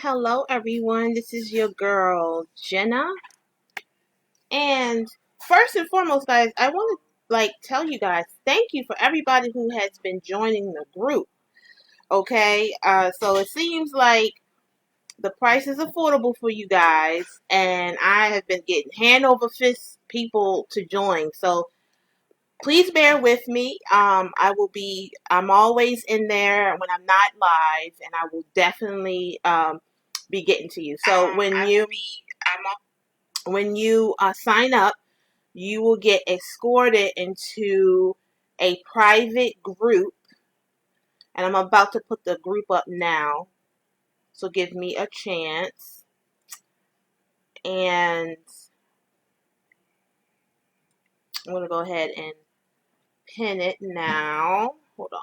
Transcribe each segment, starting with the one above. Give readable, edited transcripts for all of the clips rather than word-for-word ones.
Hello everyone, this is your girl Jenna, and first and foremost guys, I want to tell you guys thank you for everybody who has been joining the group. Okay, so it seems like the price is affordable for you guys, and I have been getting hand over fist people to join, so please bear with me. I'm always in there when I'm not live, and I will definitely be getting to you. So when you sign up, you will get escorted into a private group, and I'm about to put the group up now. So give me a chance, and I'm gonna go ahead and pin it now. Hold on.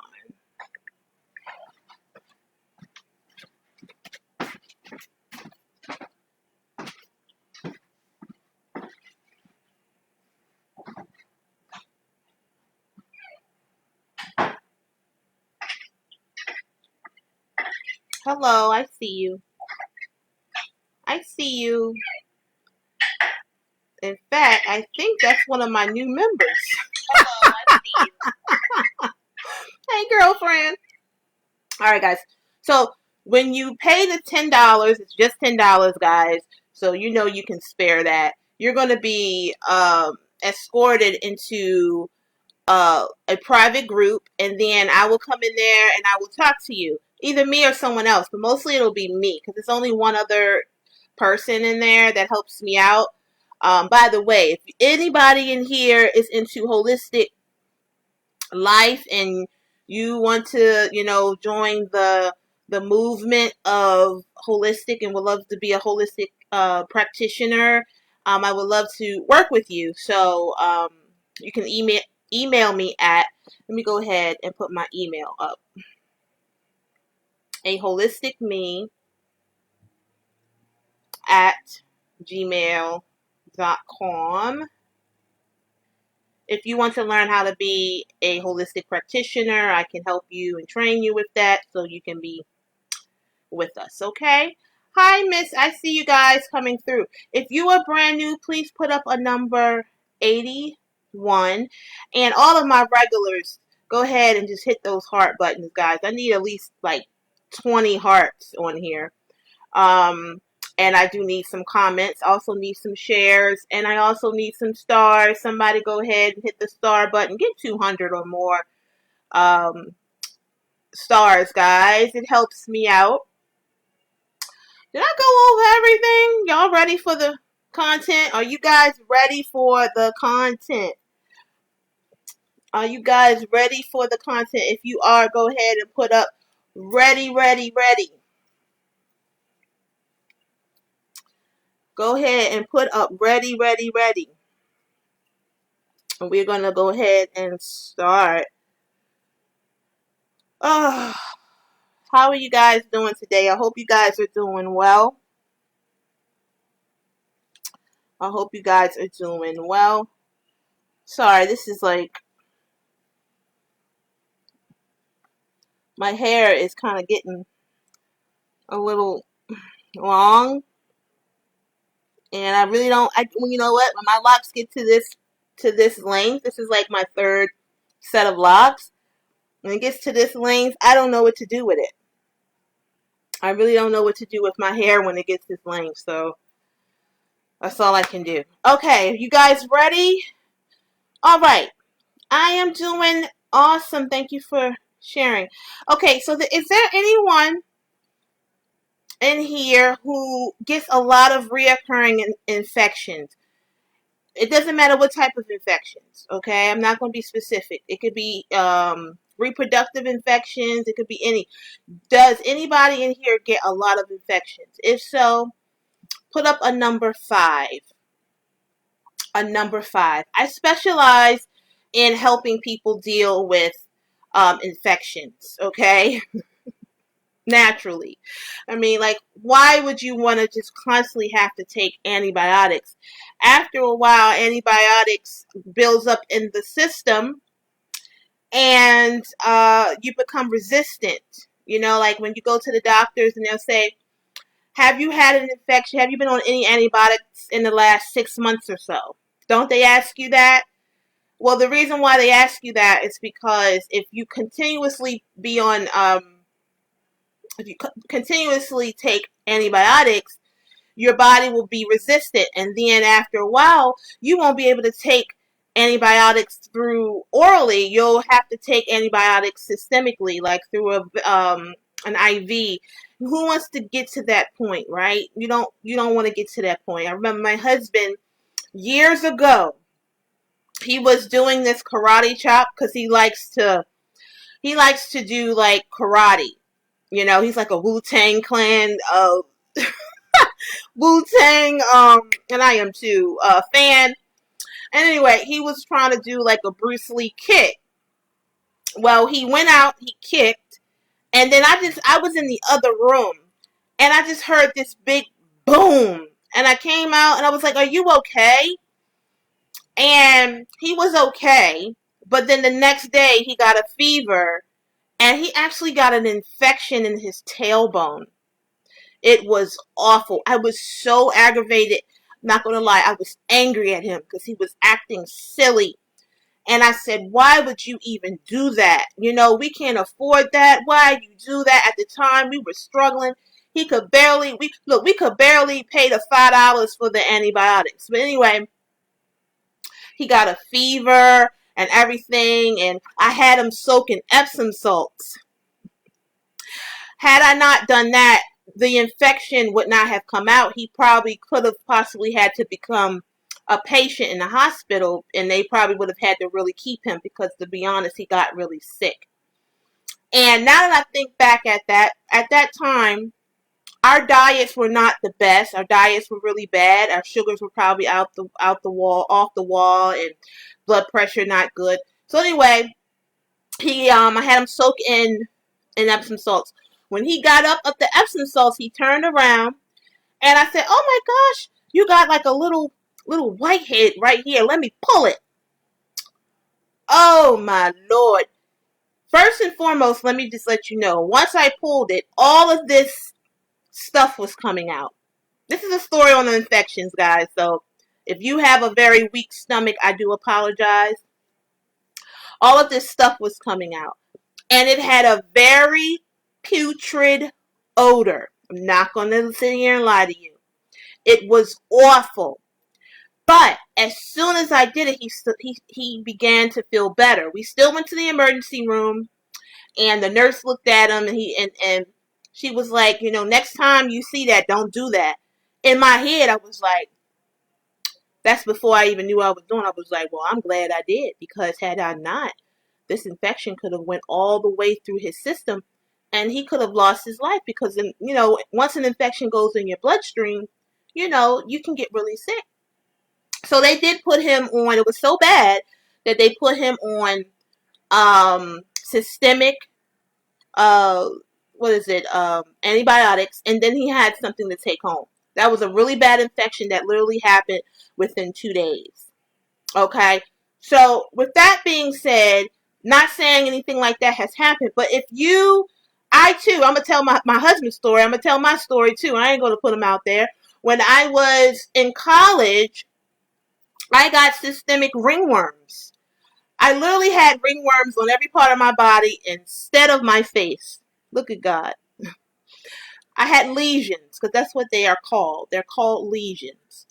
Hello, I see you. I see you. In fact, I think that's one of my new members. Hello, I see you. Hey, girlfriend. All right, guys. So when you pay the $10, it's just $10, guys. So you know you can spare that. You're going to be escorted into a private group, and then I will come in there and I will talk to you, either me or someone else. But mostly it'll be me because there's only one other person in there that helps me out. By the way, if anybody in here is into holistic life and you want to, join the movement of holistic and would love to be a holistic practitioner, I would love to work with you. So you can email me at, let me go ahead and put my email up, aholisticme@gmail.com. If you want to learn how to be a holistic practitioner, I can help you and train you with that so you can be with us, okay? Hi, Miss. I see you guys coming through. If you are brand new, please put up a number 81. And all of my regulars, go ahead and just hit those heart buttons, guys. I need at least 20 hearts on here. And I do need some comments, also need some shares, and I also need some stars. Somebody go ahead and hit the star button. Get 200 or more stars, guys. It helps me out. Did I go over everything? Y'all ready for the content? Are you guys ready for the content? Are you guys ready for the content? If you are, go ahead and put up ready, ready, ready. Go ahead and put up ready, ready, ready. And we're going to go ahead and start. Oh, how are you guys doing today? I hope you guys are doing well. I hope you guys are doing well. Sorry, this is my hair is kind of getting a little long. And I really don't, you know what? When my locks get to this length, this is like my third set of locks. When it gets to this length, I don't know what to do with it. I really don't know what to do with my hair when it gets this length. So that's all I can do. Okay, you guys ready? All right. I am doing awesome. Thank you for sharing. Okay, so is there anyone in here who gets a lot of reoccurring infections? It doesn't matter what type of infections, okay? I'm not going to be specific. It could be reproductive infections. It could be any. Does anybody in here get a lot of infections? If so, put up a number 5. A number 5. I specialize in helping people deal with infections, okay? Naturally. I mean, why would you want to just constantly have to take antibiotics? After a while, antibiotics builds up in the system, and you become resistant. Like when you go to the doctors and they'll say, Have you had an infection? Have you been on any antibiotics in the last 6 months or so? Don't they ask you that? Well, the reason why they ask you that is because if you continuously be on, if you continuously take antibiotics, your body will be resistant, and then after a while, you won't be able to take antibiotics through orally. You'll have to take antibiotics systemically, like through an IV. Who wants to get to that point, right? You don't want to get to that point. I remember my husband years ago. He was doing this karate chop because he likes to do like karate. He's like a Wu-Tang Clan Wu-Tang and I am too fan. And anyway, he was trying to do like a Bruce Lee kick. Well, he went out, he kicked, and then I was in the other room, and I just heard this big boom, and I came out and I was like, "Are you okay?" And he was okay, but then the next day he got a fever, and he actually got an infection in his tailbone. It was awful. I was so aggravated. Not gonna lie, I was angry at him because he was acting silly. And I said, why would you even do that? We can't afford that. Why you do that? At the time, we were struggling. We could barely pay the $5 for the antibiotics. But anyway, he got a fever and everything, and I had him soak in Epsom salts. Had I not done that, the infection would not have come out. He probably could have possibly had to become a patient in the hospital, and they probably would have had to really keep him because, to be honest, he got really sick. And now that I think back at that time, our diets were not the best. Our diets were really bad. Our sugars were probably off the wall, and blood pressure not good. So anyway, I had him soak in Epsom salts. When he got up the Epsom salts, he turned around, and I said, "Oh my gosh, you got like a little whitehead right here. Let me pull it." Oh my Lord. First and foremost, let me just let you know, once I pulled it, all of this stuff was coming out. This is a story on the infections, guys. So if you have a very weak stomach, I do apologize. All of this stuff was coming out. And it had a very putrid odor. I'm not going to sit here and lie to you. It was awful. But as soon as I did it, he began to feel better. We still went to the emergency room, and the nurse looked at him, and she was like, next time you see that, don't do that. In my head, I was like, that's before I even knew what I was doing. I was like, well, I'm glad I did, because had I not, this infection could have went all the way through his system, and he could have lost his life, because, once an infection goes in your bloodstream, you can get really sick. So they did put him on, it was so bad that they put him on systemic, antibiotics, and then he had something to take home. That was a really bad infection that literally happened within 2 days. Okay? So with that being said, not saying anything like that has happened, but I'm going to tell my husband's story. I'm going to tell my story too. I ain't going to put him out there. When I was in college, I got systemic ringworms. I literally had ringworms on every part of my body instead of my face. Look at God. I had lesions, because that's what they are called. They're called lesions.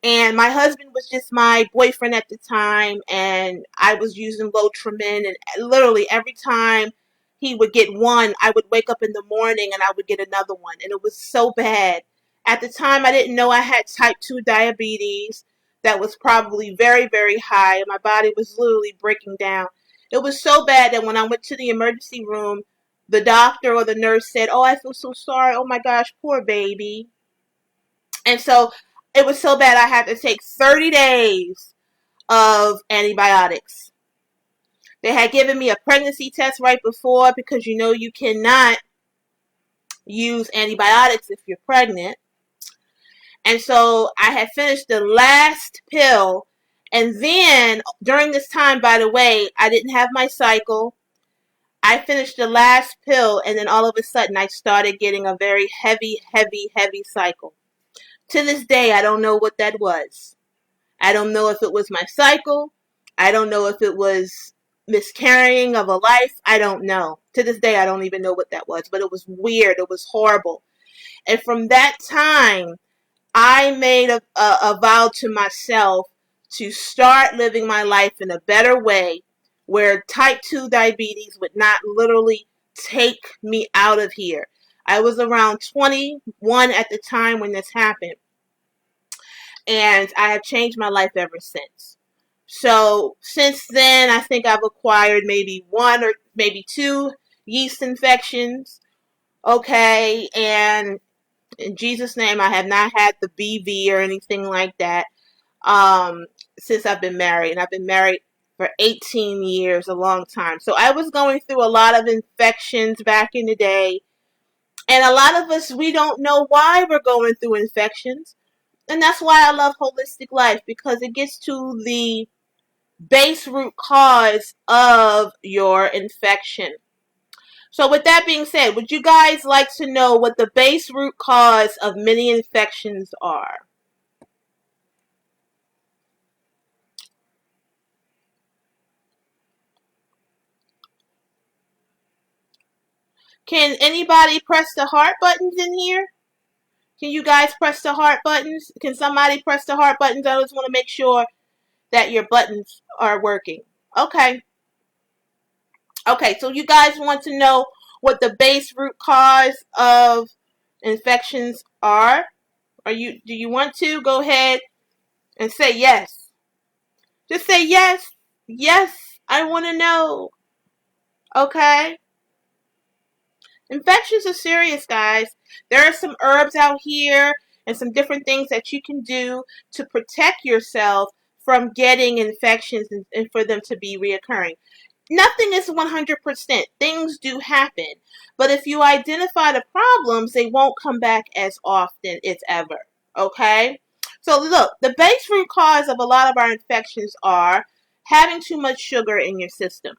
And my husband was just my boyfriend at the time, and I was using Lotrimin, and literally every time he would get one, I would wake up in the morning and I would get another one, and it was so bad. At the time, I didn't know I had type 2 diabetes that was probably very, very high, and my body was literally breaking down. It was so bad that when I went to the emergency room, the doctor or the nurse said, "Oh, I feel so sorry. Oh my gosh, poor baby." And so it was so bad I had to take 30 days of antibiotics. They had given me a pregnancy test right before, because you cannot use antibiotics if you're pregnant. And so I had finished the last pill, and then during this time, by the way, I didn't have my cycle. I finished the last pill, and then all of a sudden I started getting a very heavy, heavy, heavy cycle. To this day, I don't know what that was. I don't know if it was my cycle. I don't know if it was miscarrying of a life. I don't know. To this day, I don't even know what that was, but it was weird. It was horrible. And from that time, I made a vow to myself to start living my life in a better way where type 2 diabetes would not literally take me out of here. I was around 21 at the time when this happened, and I have changed my life ever since. So since then, I think I've acquired maybe one or maybe two yeast infections. Okay, and in Jesus' name, I have not had the BV or anything like that um, since I've been married. And I've been married for 18 years, a long time. So I was going through a lot of infections back in the day. And a lot of us, we don't know why we're going through infections. And that's why I love holistic life, because it gets to the base root cause of your infection. So with that being said, would you guys like to know what the base root cause of many infections are? Can anybody press the heart buttons in here? Can you guys press the heart buttons? Can somebody press the heart buttons? I just want to make sure that your buttons are working. Okay. Okay, so you guys want to know what the base root cause of infections are? Do you want to? Go ahead and say yes. Just say yes. Yes, I want to know. Okay? Infections are serious, guys. There are some herbs out here and some different things that you can do to protect yourself from getting infections and for them to be reoccurring. Nothing is 100%. Things do happen. But if you identify the problems, they won't come back as often, if ever. Okay? So look, the base root cause of a lot of our infections are having too much sugar in your system.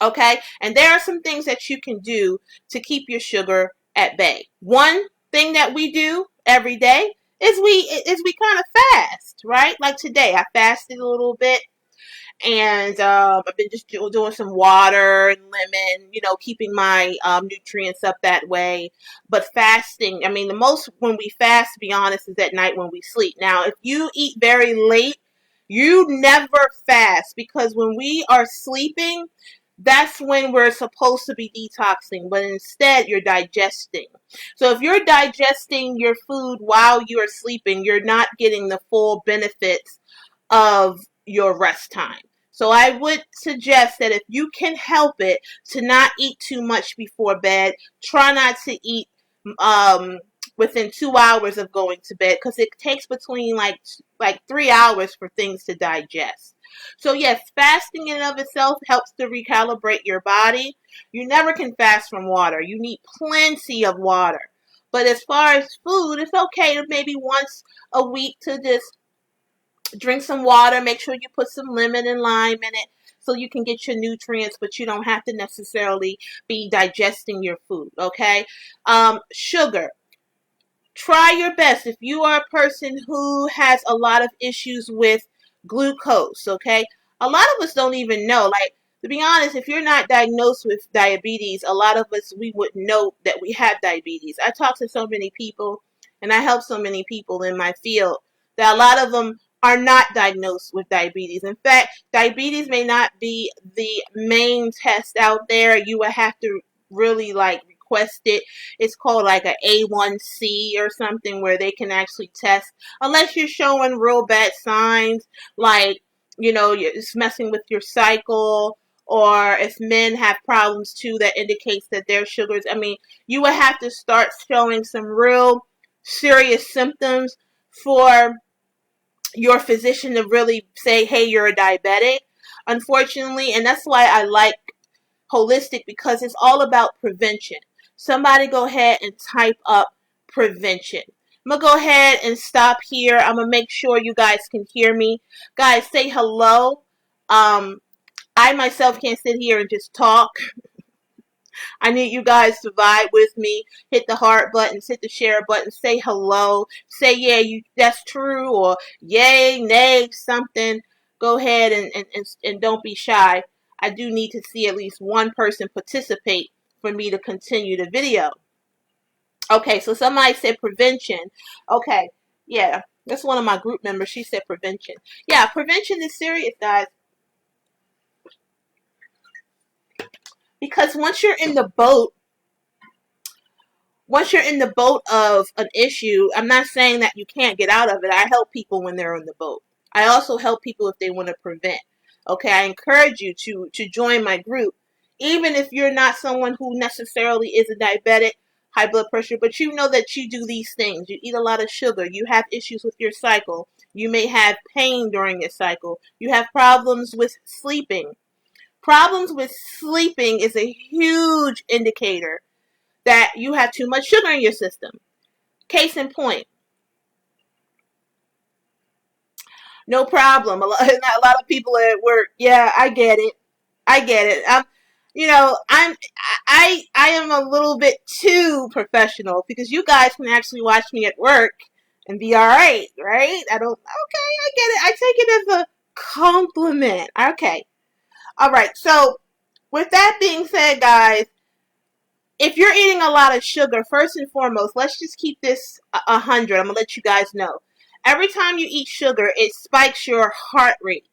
Okay? And there are some things that you can do to keep your sugar at bay. One thing that we do every day is we kind of fast, right? Like today, I fasted a little bit, and I've been just doing some water and lemon, keeping my nutrients up that way. But fasting, I mean, the most when we fast, to be honest, is at night when we sleep. Now, if you eat very late, you never fast, because when we are sleeping, that's when we're supposed to be detoxing, but instead you're digesting. So if you're digesting your food while you're sleeping, you're not getting the full benefits of your rest time. So I would suggest that if you can help it, to not eat too much before bed. Try not to eat within 2 hours of going to bed, because it takes between like 3 hours for things to digest. So yes, fasting in and of itself helps to recalibrate your body. You never can fast from water. You need plenty of water. But as far as food, it's okay to maybe once a week to just drink some water. Make sure you put some lemon and lime in it so you can get your nutrients, but you don't have to necessarily be digesting your food, okay? Sugar. Try your best. If you are a person who has a lot of issues with glucose, okay? A lot of us don't even know. Like, to be honest, if you're not diagnosed with diabetes, a lot of us, we wouldn't know that we have diabetes. I talk to so many people, and I help so many people in my field, that a lot of them are not diagnosed with diabetes. In fact, diabetes may not be the main test out there. You would have to really request it. It's called like a A1C or something, where they can actually test, unless you're showing real bad signs, like, it's messing with your cycle, or if men have problems too, that indicates that their sugars, I mean, you would have to start showing some real serious symptoms for your physician to really say, hey, you're a diabetic, unfortunately. And that's why I like holistic, because it's all about prevention. Somebody go ahead and type up prevention. I'm going to go ahead and stop here. I'm going to make sure you guys can hear me. Guys, say hello. I myself can't sit here and just talk. I need you guys to vibe with me. Hit the heart button, hit the share button, say hello, say yeah, that's true, or yay, nay, something. Go ahead and don't be shy. I do need to see at least one person participate for me to continue the video. Okay, so somebody said prevention. Okay, yeah, that's one of my group members. She said prevention. Yeah, prevention is serious, guys. Because once you're in the boat of an issue, I'm not saying that you can't get out of it. I help people when they're in the boat. I also help people if they want to prevent. Okay, I encourage you to join my group, even if you're not someone who necessarily is a diabetic, high blood pressure, but you know that you do these things. You eat a lot of sugar. You have issues with your cycle. You may have pain during your cycle. You have problems with sleeping. Problems with sleeping is a huge indicator that you have too much sugar in your system. Case in point. No problem. A lot of people are at work. Yeah, I get it. I am a little bit too professional because you guys can actually watch me at work and be all right? I get it. I take it as a compliment. Okay. All right. So with that being said, guys, if you're eating a lot of sugar, first and foremost, let's just keep this 100. I'm going to let you guys know. Every time you eat sugar, it spikes your heart rate.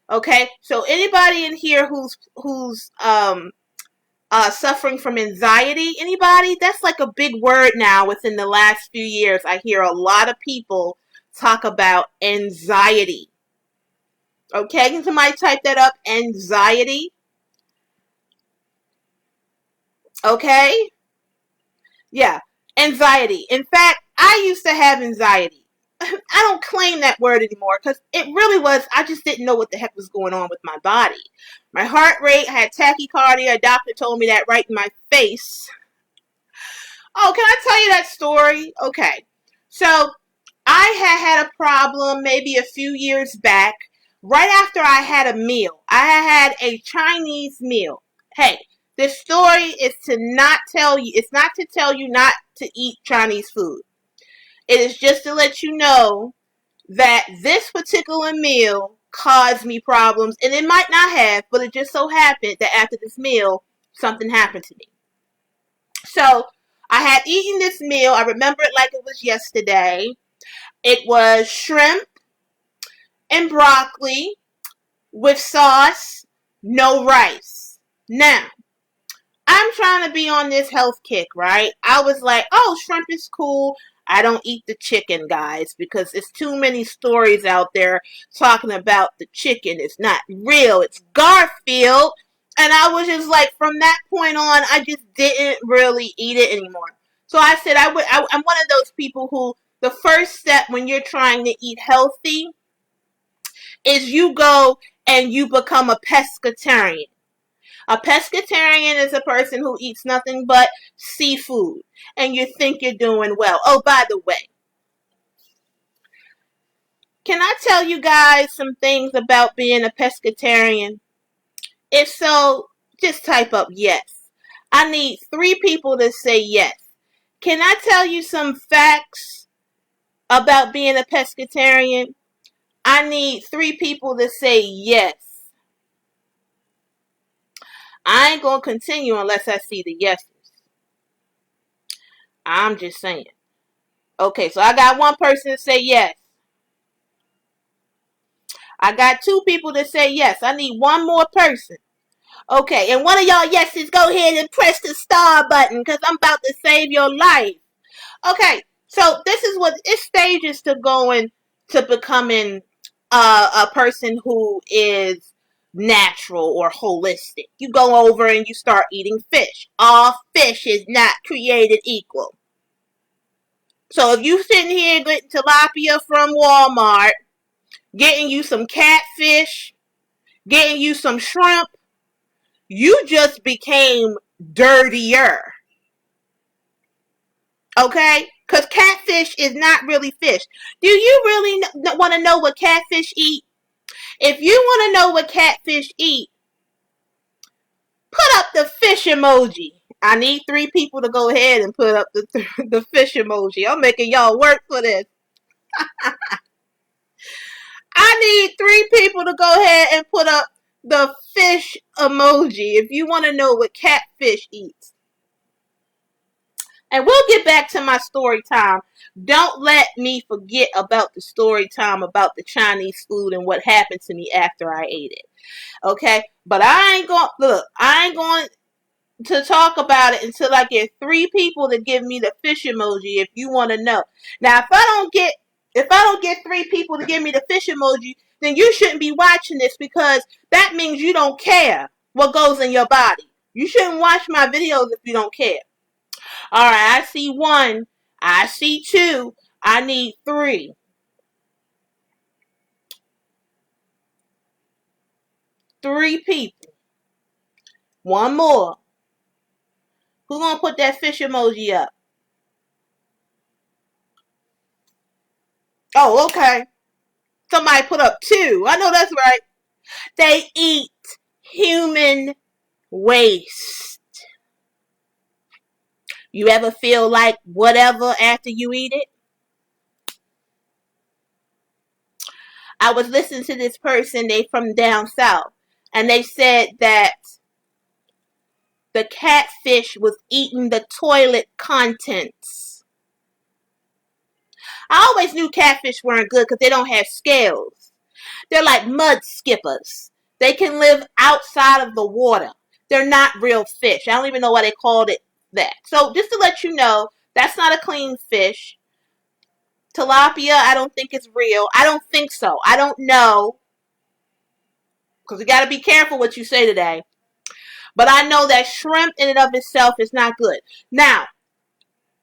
Okay? So anybody in here who's suffering from anxiety, anybody? That's like a big word now within the last few years. I hear a lot of people talk about anxiety. Okay? Can somebody type that up? Anxiety. Okay? Yeah, anxiety. In fact, I used to have anxiety. I don't claim that word anymore because it really was, I just didn't know what the heck was going on with my body. My heart rate had tachycardia. A doctor told me that right in my face. Oh, can I tell you that story? Okay. So, I had a problem maybe a few years back. Right after I had a meal. I had a Chinese meal. Hey, this story is not to tell you not to eat Chinese food. It is just to let you know that this particular meal caused me problems, and it might not have, but it just so happened that after this meal, something happened to me. So, I had eaten this meal. I remember it like it was yesterday. It was shrimp and broccoli with sauce, no rice. Now, I'm trying to be on this health kick, right? I was like, oh, shrimp is cool. I don't eat the chicken, guys, because it's too many stories out there talking about the chicken. It's not real. It's Garfield. And I was just like, from that point on, I just didn't really eat it anymore. So I said I'm one of those people who the first step when you're trying to eat healthy is you go and you become a pescatarian. A pescatarian is a person who eats nothing but seafood, and you think you're doing well. Oh, by the way, can I tell you guys some things about being a pescatarian? If so, just type up yes. I need 3 people to say yes. Can I tell you some facts about being a pescatarian? I need 3 people to say yes. I ain't going to continue unless I see the yeses. I'm just saying. Okay, so I got 1 person to say yes. I got 2 people to say yes. I need 1 more person. Okay, and one of y'all yeses, go ahead and press the star button because I'm about to save your life. Okay, so this is what it stages to going to becoming a person who is natural or holistic. You go over and you start eating fish. All fish is not created equal. So if you sitting here getting tilapia from Walmart, getting you some catfish, getting you some shrimp, you just became dirtier. Okay? Because catfish is not really fish. Do you really want to know what catfish eat? If you want to know what catfish eat, Put up the fish emoji. I need 3 people to go ahead and put up the fish emoji. I'm making y'all work for this. I need 3 people to go ahead and put up the fish emoji if you want to know what catfish eats. And we'll get back to my story time. Don't let me forget about the story time about the Chinese food and what happened to me after I ate it. Okay? But I ain't going to talk about it until I get 3 people to give me the fish emoji if you want to know. Now, if I don't get 3 people to give me the fish emoji, then you shouldn't be watching this, because that means you don't care what goes in your body. You shouldn't watch my videos if you don't care. Alright, I see 1. I see 2. I need 3. 3 people. 1 more. Who's gonna put that fish emoji up? Oh, okay. Somebody put up 2. I know that's right. They eat human waste. You ever feel like whatever after you eat it? I was listening to this person, they from down south, and they said that the catfish was eating the toilet contents. I always knew catfish weren't good because they don't have scales. They're like mud skippers. They can live outside of the water. They're not real fish. I don't even know why they called it that. So just to let you know, that's not a clean fish. Tilapia, I don't think it's real. I don't think so. I don't know. Because you got to be careful what you say today. But I know that shrimp in and of itself is not good. Now,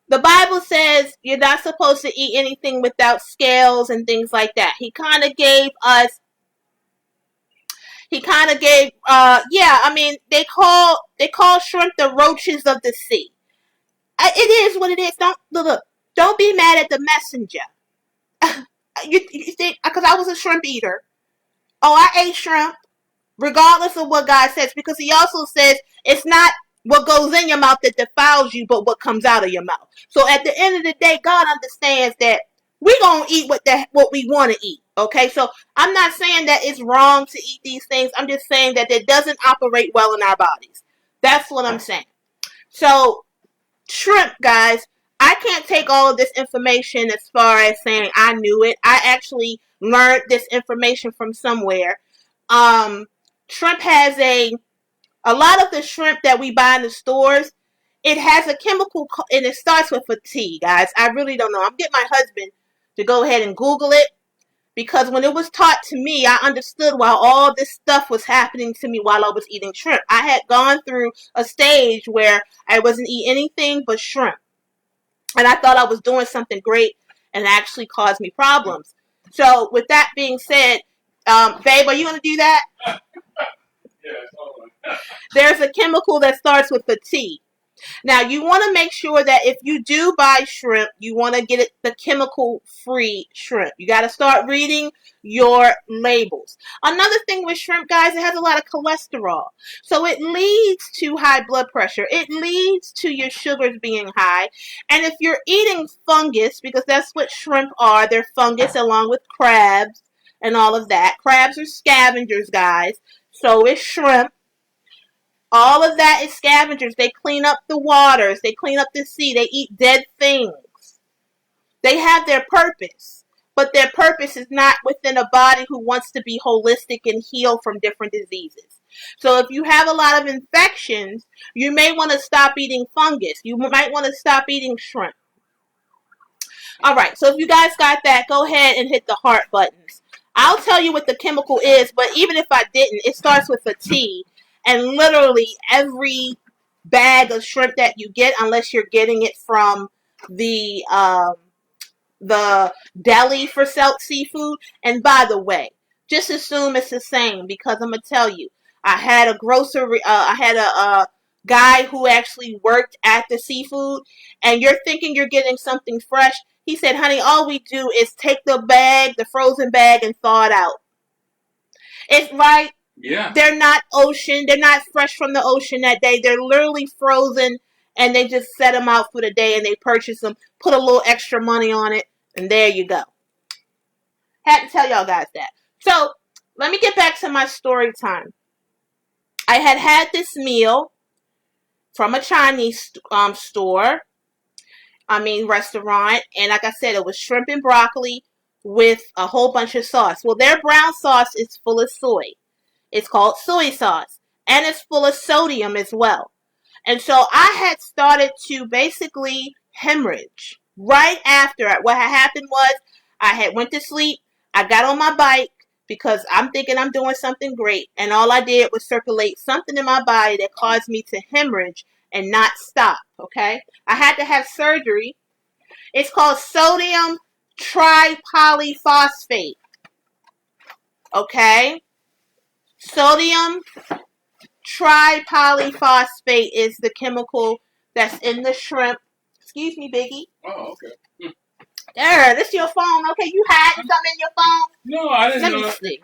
the Bible says you're not supposed to eat anything without scales and things like that. He kind of gave, they call shrimp the roaches of the sea. It is what it is. Don't be mad at the messenger. You think, because I was a shrimp eater. Oh, I ate shrimp, regardless of what God says, because he also says it's not what goes in your mouth that defiles you, but what comes out of your mouth. So at the end of the day, God understands that we're going to eat what we want to eat. Okay, so I'm not saying that it's wrong to eat these things. I'm just saying that it doesn't operate well in our bodies. That's what I'm saying. So, shrimp, guys, I can't take all of this information as far as saying I knew it. I actually learned this information from somewhere. Shrimp has a lot of the shrimp that we buy in the stores, it has a chemical, and it starts with a T, guys. I really don't know. I'm getting my husband to go ahead and Google it, because when it was taught to me, I understood why all this stuff was happening to me while I was eating shrimp. I had gone through a stage where I wasn't eating anything but shrimp. And I thought I was doing something great, and it actually caused me problems. So with that being said, babe, are you going to do that? There's a chemical that starts with the T. Now, you want to make sure that if you do buy shrimp, you want to get it the chemical-free shrimp. You got to start reading your labels. Another thing with shrimp, guys, it has a lot of cholesterol. So it leads to high blood pressure. It leads to your sugars being high. And if you're eating fungus, because that's what shrimp are, they're fungus along with crabs and all of that. Crabs are scavengers, guys. So is shrimp. All of that is scavengers. They clean up the waters. They clean up the sea. They eat dead things. They have their purpose. But their purpose is not within a body who wants to be holistic and heal from different diseases. So if you have a lot of infections, you may want to stop eating fungus. You might want to stop eating shrimp. Alright, so if you guys got that, go ahead and hit the heart buttons. I'll tell you what the chemical is, but even if I didn't, it starts with a T. And literally every bag of shrimp that you get, unless you're getting it from the deli for seafood. And by the way, just assume it's the same, because I'm gonna tell you, I had a guy who actually worked at the seafood, and you're thinking you're getting something fresh. He said, honey, all we do is take the frozen bag, and thaw it out. It's right. Yeah. They're not ocean. They're not fresh from the ocean that day. They're literally frozen, and they just set them out for the day, and they purchase them, put a little extra money on it, and there you go. Had to tell y'all guys that. So let me get back to my story time. I had this meal from a Chinese restaurant, and like I said, it was shrimp and broccoli with a whole bunch of sauce. Well, their brown sauce is full of soy. It's called soy sauce, and it's full of sodium as well. And so I had started to basically hemorrhage right after. What had happened was I had went to sleep. I got on my bike because I'm thinking I'm doing something great, and all I did was circulate something in my body that caused me to hemorrhage and not stop. Okay, I had to have surgery. It's called sodium tripolyphosphate. Okay, sodium tripolyphosphate is the chemical that's in the shrimp. Excuse me, Biggie. Oh, okay. There, this your phone. Okay, you hiding something in your phone? No, I didn't know. Let me see.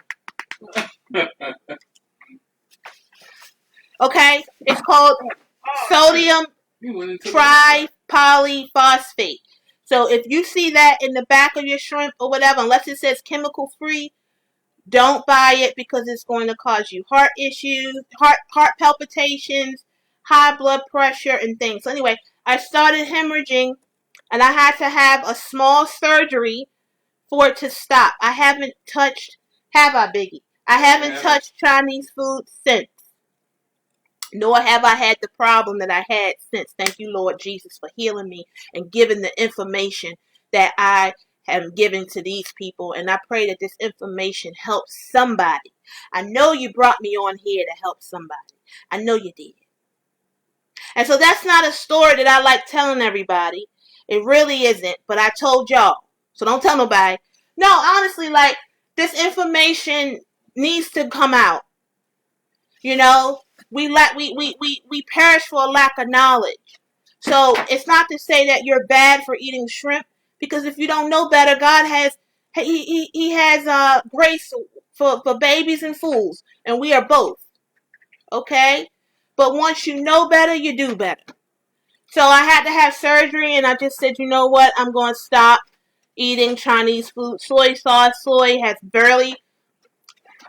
Okay, it's called sodium tripolyphosphate. So if you see that in the back of your shrimp or whatever, unless it says chemical free, don't buy it because it's going to cause you heart issues, heart palpitations, high blood pressure, and things. So anyway, I started hemorrhaging, and I had to have a small surgery for it to stop. I haven't touched, have I, Biggie? I haven't touched Chinese food since. Nor have I had the problem that I had since. Thank you, Lord Jesus, for healing me and giving the information that I am giving to these people. And I pray that this information helps somebody. I know you brought me on here to help somebody. I know you did. And so that's not a story that I like telling everybody. It really isn't. But I told y'all. So don't tell nobody. No, honestly, like, this information needs to come out. You know, we perish for a lack of knowledge. So it's not to say that you're bad for eating shrimp, because if you don't know better, God has he has grace for babies and fools, and we are both. Okay? But once you know better, you do better. So I had to have surgery, and I just said, you know what? I'm going to stop eating Chinese food. Soy sauce, soy has barely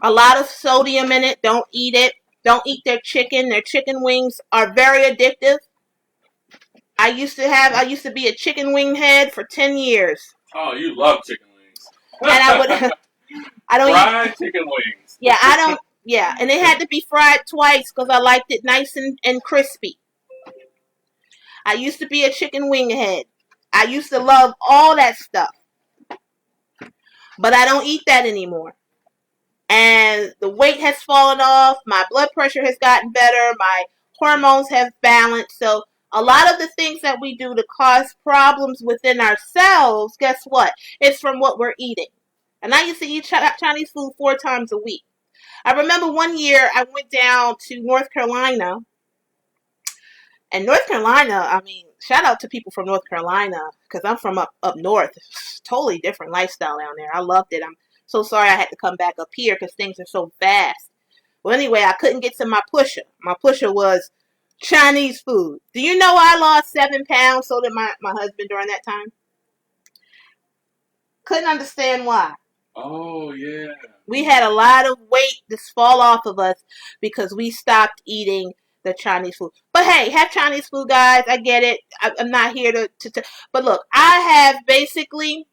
a lot of sodium in it. Don't eat it. Don't eat their chicken. Their chicken wings are very addictive. I used to be a chicken wing head for 10 years. Oh, you love chicken wings. And I don't fried chicken wings. Yeah, and it had to be fried twice because I liked it nice and crispy. I used to be a chicken wing head. I used to love all that stuff. But I don't eat that anymore. And the weight has fallen off. My blood pressure has gotten better. My hormones have balanced. So a lot of the things that we do to cause problems within ourselves, guess what? It's from what we're eating. And I used to eat Chinese food 4 times a week. I remember one year I went down to North Carolina. And North Carolina, I mean, shout out to people from North Carolina, because I'm from up north. It's totally different lifestyle down there. I loved it. I'm so sorry I had to come back up here because things are so fast. Well, anyway, I couldn't get to my pusher. My pusher was Chinese food. Do you know I lost 7 pounds? So did my husband during that time. Couldn't understand why. Oh, yeah. We had a lot of weight just fall off of us because we stopped eating the Chinese food. But hey, have Chinese food, guys. I get it. I'm not here to but look, I have basically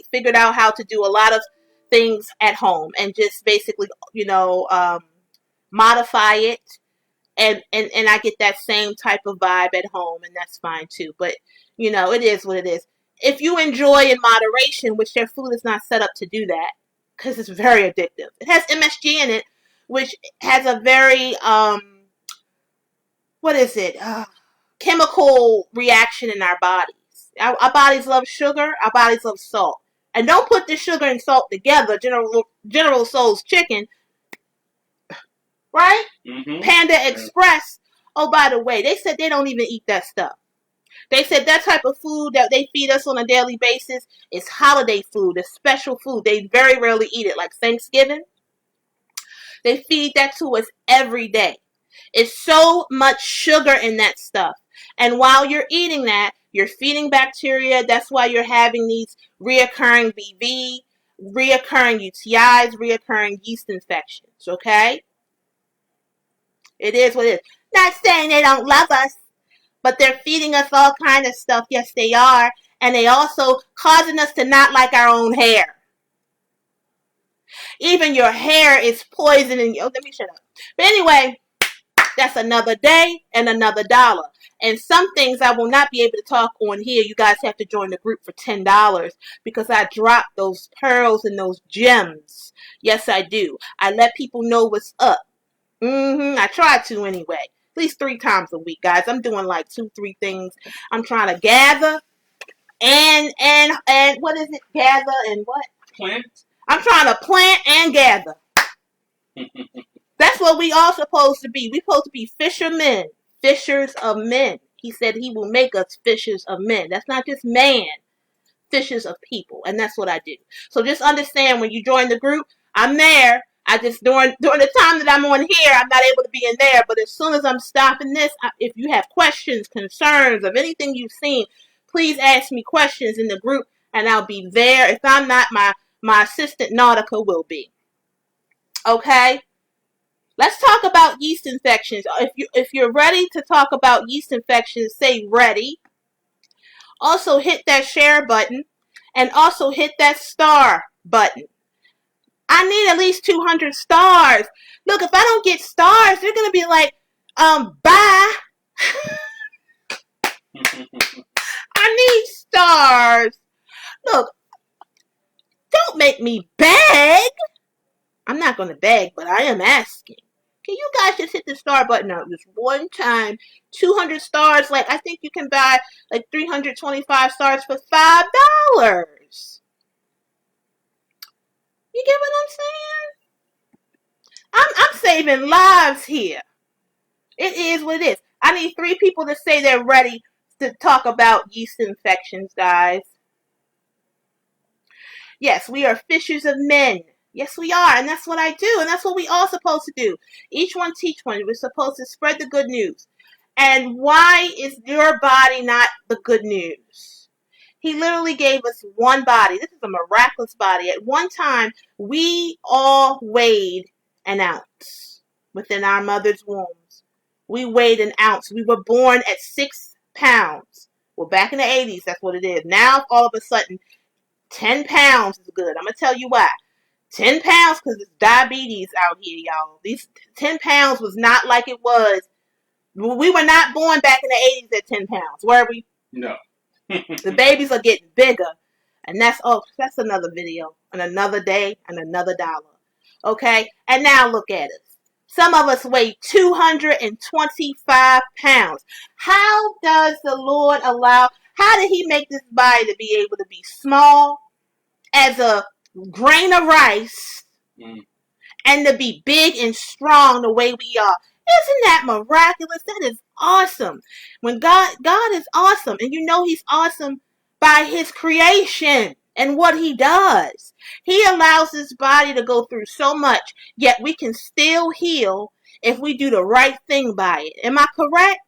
figured out how to do a lot of things at home and just basically, modify it. And I get that same type of vibe at home, and that's fine too. But, it is what it is. If you enjoy in moderation, which their food is not set up to do that, because it's very addictive. It has MSG in it, which has a very, chemical reaction in our bodies. Our bodies love sugar. Our bodies love salt. And don't put the sugar and salt together. General Tso's chicken, right? Mm-hmm. Panda Express. Oh, by the way, they said they don't even eat that stuff. They said that type of food that they feed us on a daily basis is holiday food. It's special food. They very rarely eat it, like Thanksgiving. They feed that to us every day. It's so much sugar in that stuff. And while you're eating that, you're feeding bacteria. That's why you're having these reoccurring BV, reoccurring UTIs, reoccurring yeast infections, okay? It is what it is. Not saying they don't love us, but they're feeding us all kind of stuff. Yes, they are. And they also causing us to not like our own hair. Even your hair is poisoning. Oh, let me shut up. But anyway, that's another day and another dollar. And some things I will not be able to talk on here. You guys have to join the group for $10 because I drop those pearls and those gems. Yes, I do. I let people know what's up. I try to anyway. At least 3 times a week, guys. I'm doing like 2-3 things. I'm trying to gather and what is it? Gather and what? Plant. I'm trying to plant and gather. That's what we all supposed to be. We supposed to be fishermen, fishers of men. He said he will make us fishers of men. That's not just man, fishers of people. And that's what I do. So just understand when you join the group, I'm there. I just, during the time that I'm on here, I'm not able to be in there. But as soon as I'm stopping this, if you have questions, concerns of anything you've seen, please ask me questions in the group and I'll be there. If I'm not, my assistant Nautica will be. Okay? Let's talk about yeast infections. If you're ready to talk about yeast infections, say ready. Also hit that share button and also hit that star button. I need at least 200 stars. Look, if I don't get stars, they're going to be like, bye. I need stars. Look, don't make me beg. I'm not going to beg, but I am asking. Can you guys just hit the star button out this one time? 200 stars, like I think you can buy like 325 stars for $5. You get what I'm saying? I'm saving lives here. It is what it is. I need 3 people to say they're ready to talk about yeast infections, guys. Yes, we are fishers of men. Yes, we are, and that's what I do, and that's what we all supposed to do. Each one teach one. We're supposed to spread the good news. And why is your body not the good news? He literally gave us one body. This is a miraculous body. At one time, we all weighed an ounce within our mother's wombs. We weighed an ounce. We were born at 6 pounds. Well, back in the 80s, that's what it is. Now, all of a sudden, 10 pounds is good. I'm going to tell you why. 10 pounds because it's diabetes out here, y'all. These 10 pounds was not like it was. We were not born back in the 80s at 10 pounds, were we? No. The babies are getting bigger. And that's another video. And another day and another dollar. Okay? And now look at us. Some of us weigh 225 pounds. How does the Lord how did he make this body to be able to be small as a grain of rice and to be big and strong the way we are? Isn't that miraculous? That is awesome. When God is awesome, and you know he's awesome by his creation and what he does. He allows this body to go through so much, yet we can still heal if we do the right thing by it. Am I correct?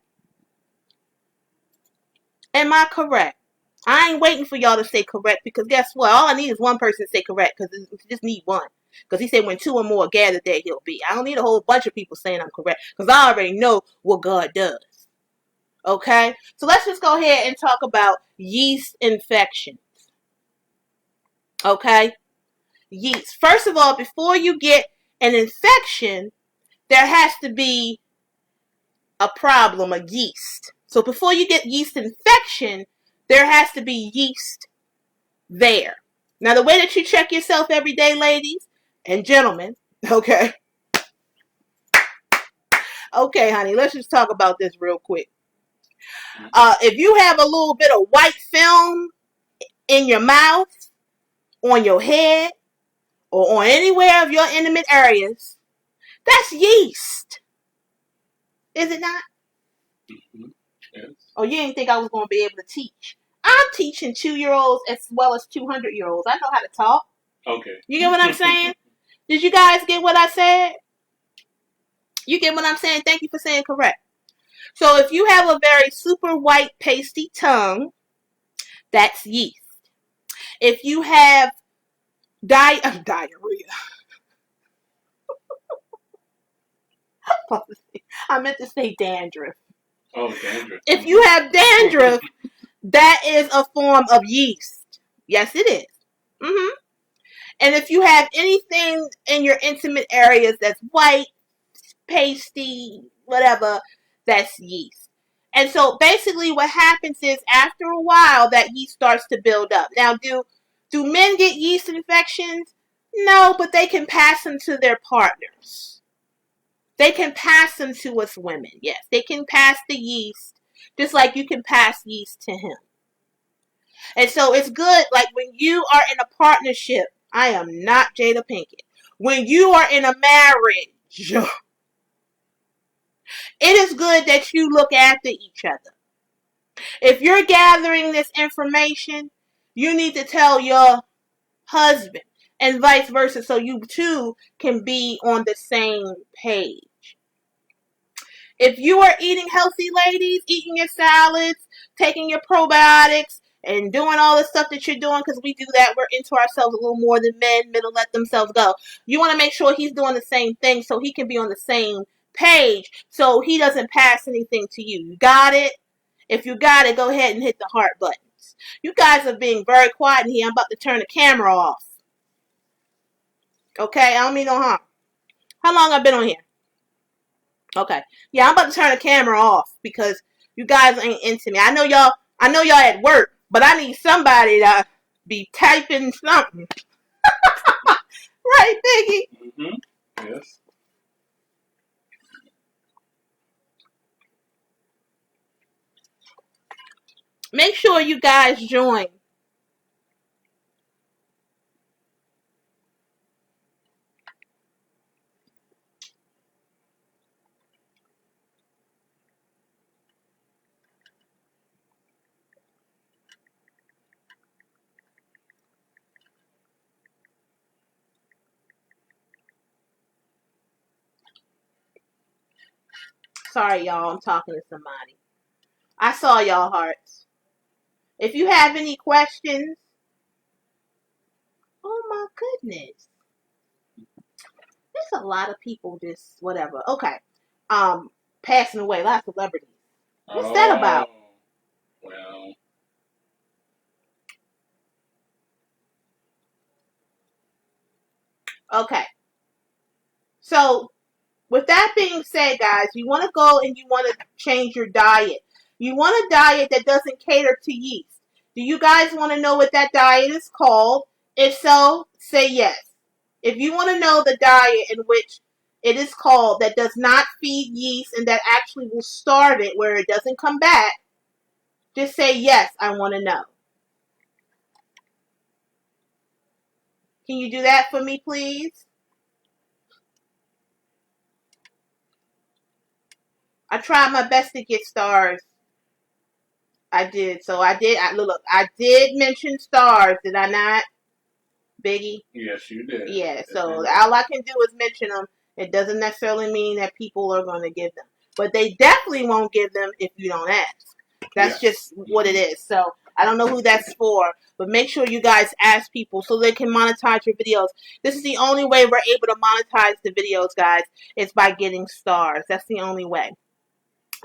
Am I correct? I ain't waiting for y'all to say correct because guess what? All I need is one person to say correct because I just need one. Because he said when 2 or more gather there, he'll be. I don't need a whole bunch of people saying I'm correct because I already know what God does. Okay? So let's just go ahead and talk about yeast infections. Okay? Yeast. First of all, before you get an infection, there has to be a problem, a yeast. So before you get yeast infection, there has to be yeast there. Now, the way that you check yourself every day, ladies and gentlemen, okay? Okay, honey, let's just talk about this real quick. If you have a little bit of white film in your mouth, on your head, or on anywhere of your intimate areas, that's yeast. Is it not? Mm-hmm. Yes. Oh, you didn't think I was going to be able to teach. I'm teaching 2-year-olds as well as 200-year-olds. I know how to talk. Okay. You get what I'm saying? Did you guys get what I said? You get what I'm saying? Thank you for saying correct. So if you have a very super white pasty tongue, that's yeast. If you have diarrhea, I meant to say dandruff. Oh, dandruff. If you have dandruff, that is a form of yeast. Yes, it is. Mm-hmm. And if you have anything in your intimate areas that's white, pasty, whatever, that's yeast. And so basically what happens is after a while that yeast starts to build up. Now, do men get yeast infections? No, but they can pass them to their partners. They can pass them to us women. Yes, they can pass the yeast just like you can pass yeast to him. And so it's good, like when you are in a partnership, I am not Jada Pinkett. When you are in a marriage, it is good that you look after each other. If you're gathering this information, you need to tell your husband and vice versa so you two can be on the same page. If you are eating healthy, ladies, eating your salads, taking your probiotics, and doing all the stuff that you're doing, because we do that, we're into ourselves a little more than men. Men will let themselves go. You want to make sure he's doing the same thing so he can be on the same page so he doesn't pass anything to you. You got it? If you got it, go ahead and hit the heart buttons. You guys are being very quiet in here. I'm about to turn the camera off. Okay? I don't mean no harm. How long I've been on here? Okay. Yeah, I'm about to turn the camera off because you guys ain't into me. I know y'all at work, but I need somebody to be typing something. Right, Biggie? Mm-hmm. Yes. Make sure you guys join. Sorry, y'all. I'm talking to somebody. I saw y'all hearts. If you have any questions, oh my goodness. There's a lot of people just whatever. Okay. Passing away. A lot of celebrities. What's that about? Well. Okay. So, with that being said, guys, you want to go and you want to change your diet. You want a diet that doesn't cater to yeast. Do you guys want to know what that diet is called? If so, say yes. If you want to know the diet in which it is called that does not feed yeast and that actually will starve it where it doesn't come back, just say yes, I want to know. Can you do that for me, please? I tried my best to get stars. I did. So I did. Look, I did mention stars, did I not, Biggie? Yes, you did. Yeah. So all I can do is mention them. It doesn't necessarily mean that people are going to give them, but they definitely won't give them if you don't ask. That's just what it is. So I don't know who that's for, but make sure you guys ask people so they can monetize your videos. This is the only way we're able to monetize the videos, guys. It's by getting stars. That's the only way.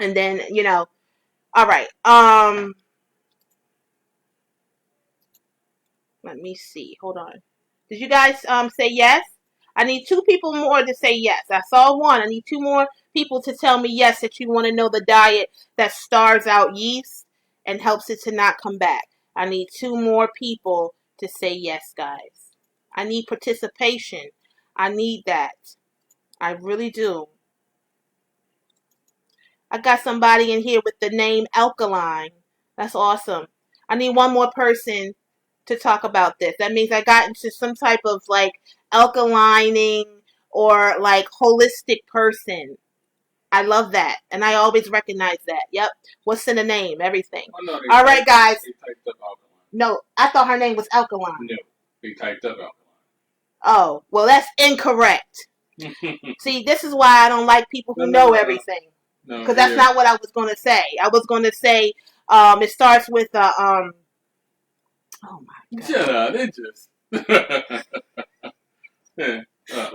And then, all right. Let me see. Hold on. Did you guys say yes? I need 2 people more to say yes. I saw 1. I need 2 more people to tell me yes that you want to know the diet that stars out yeast and helps it to not come back. I need 2 more people to say yes, guys. I need participation. I need that. I really do. I got somebody in here with the name Alkaline. That's awesome. I need 1 more person to talk about this. That means I got into some type of like alkalining or like holistic person. I love that. And I always recognize that. Yep. What's in the name? Everything. Oh, no, all right, guys. They typed up alkaline. No, I thought her name was Alkaline. No, they typed up alkaline. Oh, well, that's incorrect. See, this is why I don't like people who know everything. Because that's not what I was going to say. I was going to say it starts with oh my God. Shut up! It just. Yeah. No.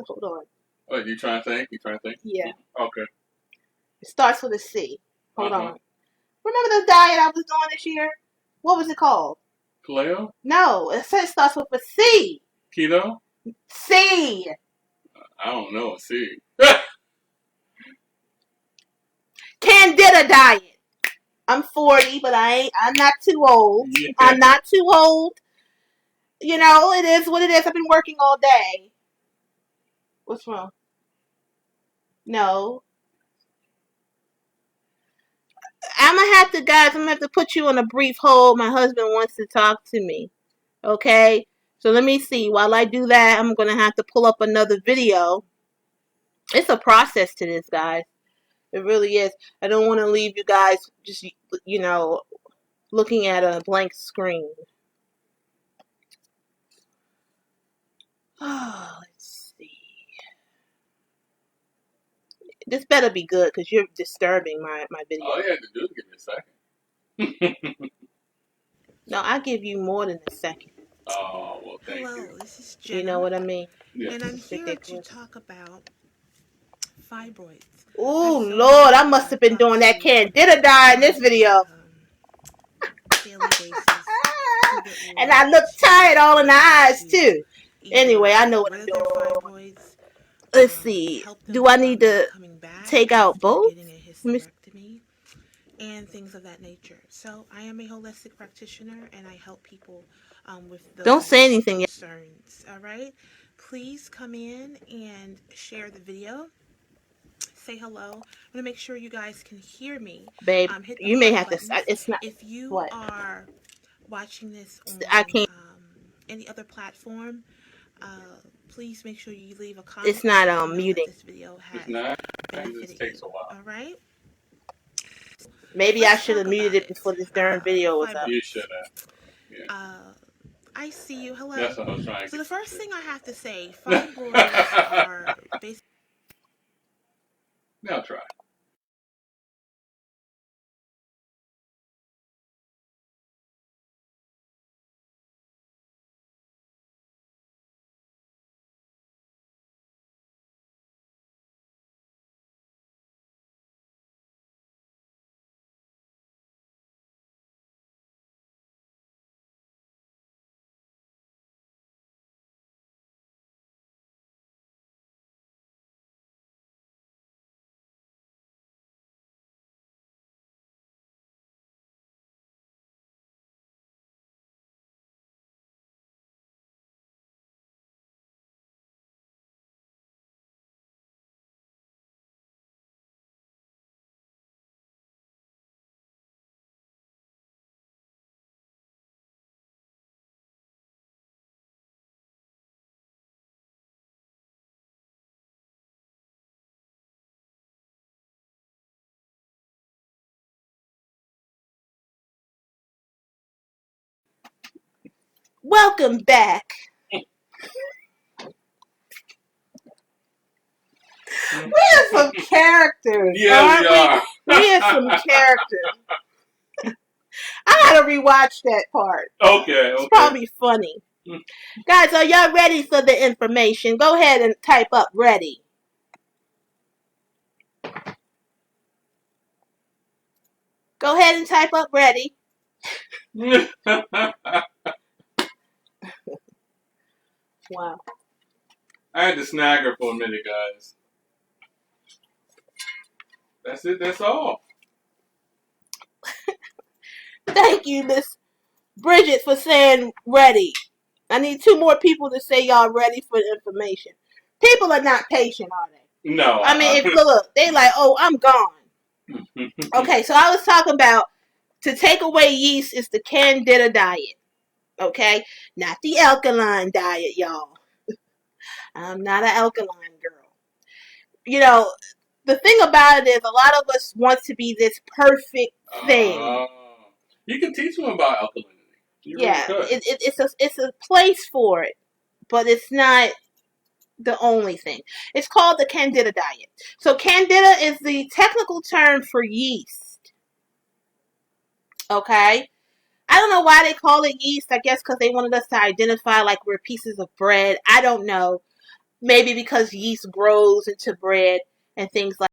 Hold on. Oh, you trying to think? Yeah. Okay. It starts with a C. Hold on. Remember the diet I was doing this year? What was it called? Paleo? No, it says it starts with a C. Keto? C. I don't know. C. Candida Diet. I'm 40, but I'm not too old. Yeah. I'm not too old. You know, it is what it is. I've been working all day. What's wrong? No. I'm gonna have to put you on a brief hold. My husband wants to talk to me. Okay? So let me see. While I do that, I'm gonna have to pull up another video. It's a process to this, guys. It really is. I don't want to leave you guys just, looking at a blank screen. Oh, let's see. This better be good because you're disturbing my video. All you have to do is give me a second. No, I give you more than a second. Oh, well, thank you. Hello, this is Jenna. You know what I mean? Yeah. And I'm here to talk about fibroids. Oh, Lord, I must have been doing that Candida Diet in this video. Daily basis. And I look tired all in the eyes, too. Anyway, I know what I'm doing. Let's see. Do I need to take out both? And things of that nature. So I am a holistic practitioner, and I help people with those Don't say anything concerns. All right, please come in and share the video. Say hello. I'm gonna make sure you guys can hear me. Babe, Hit the you may have buttons. to. It's not. If you what? are watching this on I can't. Any other platform, please make sure you leave a comment. It's not muting. This video has It's not. benefited It just takes a while. All right. Maybe I should have muted it before this darn video was up. You should have. Yeah. I see you. Hello. That's what I was trying. So the first thing I have to say, fibroids are basically. Now try. Welcome back. We have some characters. Yeah, we are. We have some characters. I gotta rewatch that part. Okay. It's probably funny. Guys, are y'all ready for the information? Go ahead and type up ready. Go ahead and type up ready. Wow. I had to snag her for a minute, guys. That's it. That's all. Thank you, Miss Bridget, for saying ready. I need 2 more people to say y'all ready for the information. People are not patient, are they? No. I mean, if look, they like, oh, I'm gone. Okay, so I was talking about to take away yeast is the Candida diet. Okay, not the alkaline diet, y'all. I'm not an alkaline girl. You know, the thing about it is a lot of us want to be this perfect thing. You can teach them about alkalinity. You really Yeah, could. it's a place for it, but it's not the only thing. It's called the Candida Diet. So Candida is the technical term for yeast. Okay? I don't know why they call it yeast. I guess because they wanted us to identify like we're pieces of bread. I don't know. Maybe because yeast grows into bread and things like